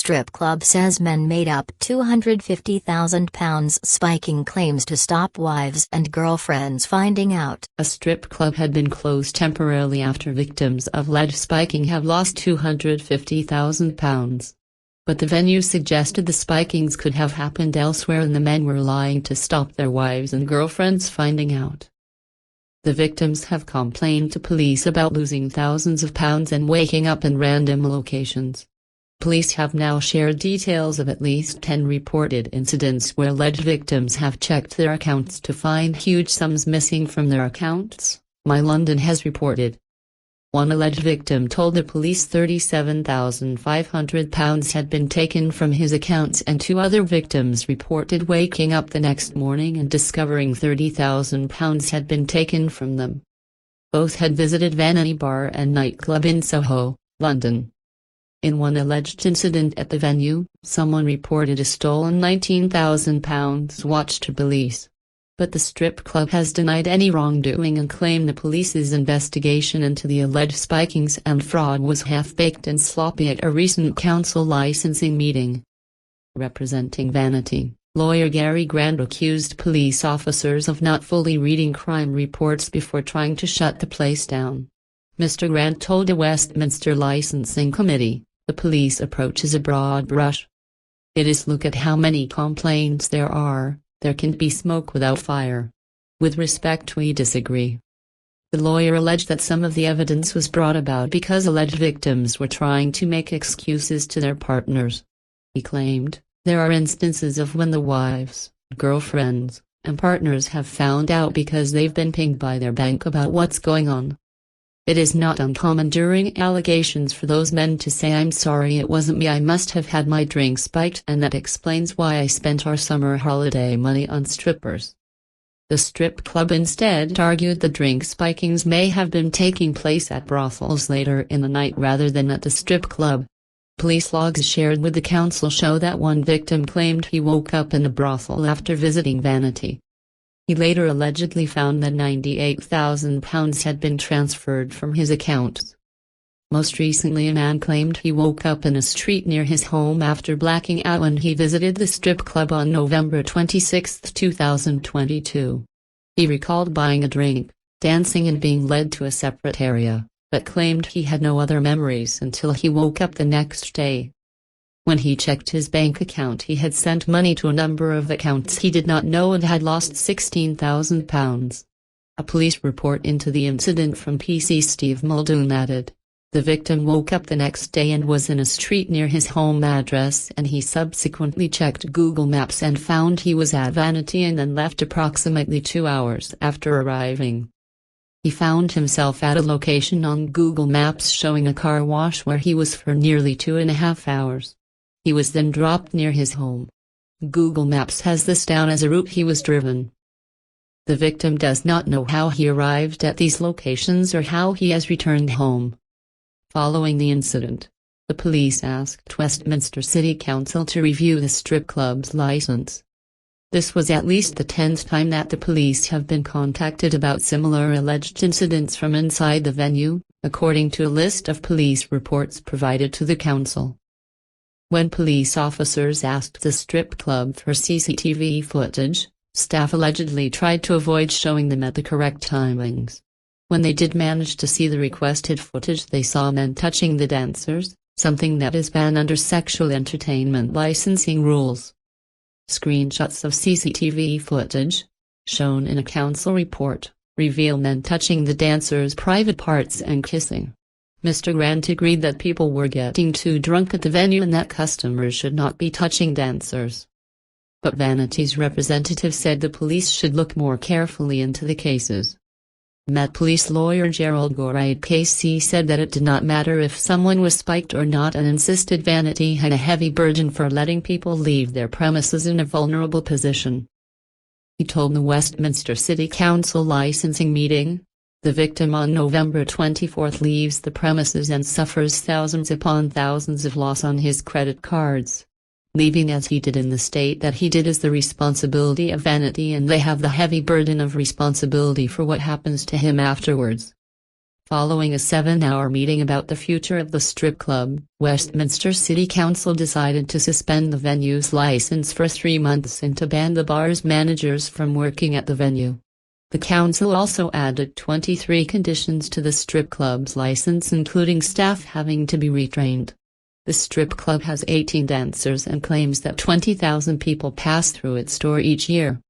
strip club says men made up £250,000 spiking claims to stop wives and girlfriends finding out. A strip club had been closed temporarily after victims of alleged spiking have lost £250,000. But the venue suggested the spikings could have happened elsewhere and the men were lying to stop their wives and girlfriends finding out. The victims have complained to police about losing thousands of pounds and waking up in random locations. Police have now shared details of at least 10 reported incidents where alleged victims have checked their accounts to find huge sums missing from their accounts, My London has reported. One alleged victim told the police £37,500 had been taken from his accounts, and 2 other victims reported waking up the next morning and discovering £30,000 had been taken from them. Both had visited Vanity Bar and nightclub in Soho, London. In one alleged incident at the venue, someone reported a stolen £19,000 watch to police. But the strip club has denied any wrongdoing and claimed the police's investigation into the alleged spikings and fraud was half-baked and sloppy at a recent council licensing meeting. Representing Vanity, lawyer Gary Grant accused police officers of not fully reading crime reports before trying to shut the place down. Mr. Grant told the Westminster Licensing Committee, "The police approach is a broad brush. It is look at how many complaints there are. There can be smoke without fire. With respect, we disagree." The lawyer alleged that some of the evidence was brought about because alleged victims were trying to make excuses to their partners. He claimed, "There are instances of when the wives, girlfriends, and partners have found out because they've been pinged by their bank about what's going on. It is not uncommon during allegations for those men to say, 'I'm sorry, it wasn't me, I must have had my drink spiked, and that explains why I spent our summer holiday money on strippers.'" The strip club instead argued the drink spikings may have been taking place at brothels later in the night rather than at the strip club. Police logs shared with the council show that one victim claimed he woke up in a brothel after visiting Vanity. He later allegedly found that £98,000 had been transferred from his accounts. Most recently, a man claimed he woke up in a street near his home after blacking out when he visited the strip club on November 26, 2022. He recalled buying a drink, dancing and being led to a separate area, but claimed he had no other memories until he woke up the next day. When he checked his bank account, he had sent money to a number of accounts he did not know and had lost £16,000. A police report into the incident from PC Steve Muldoon added, "The victim woke up the next day and was in a street near his home address, and he subsequently checked Google Maps and found he was at Vanity and then left approximately 2 hours after arriving. He found himself at a location on Google Maps showing a car wash where he was for nearly 2.5 hours. He was then dropped near his home. Google Maps has this down as a route he was driven." The victim does not know how he arrived at these locations or how he has returned home. Following the incident, the police asked Westminster City Council to review the strip club's license. This was at least the 10th time that the police have been contacted about similar alleged incidents from inside the venue, according to a list of police reports provided to the council. When police officers asked the strip club for CCTV footage, staff allegedly tried to avoid showing them at the correct timings. When they did manage to see the requested footage, they saw men touching the dancers, something that is banned under sexual entertainment licensing rules. Screenshots of CCTV footage, shown in a council report, reveal men touching the dancers' private parts and kissing. Mr. Grant agreed that people were getting too drunk at the venue and that customers should not be touching dancers. But Vanity's representative said the police should look more carefully into the cases. Met Police lawyer Gerald Gorite KC said that it did not matter if someone was spiked or not and insisted Vanity had a heavy burden for letting people leave their premises in a vulnerable position. He told the Westminster City Council licensing meeting, "The victim on November 24 leaves the premises and suffers thousands upon thousands of loss on his credit cards. Leaving as he did in the state that he did is the responsibility of Vanity, and they have the heavy burden of responsibility for what happens to him afterwards. Following a 7-hour meeting about the future of the strip club, Westminster City Council decided to suspend the venue's license for 3 months and to ban the bar's managers from working at the venue. The council also added 23 conditions to the strip club's license, including staff having to be retrained. The strip club has 18 dancers and claims that 20,000 people pass through its door each year.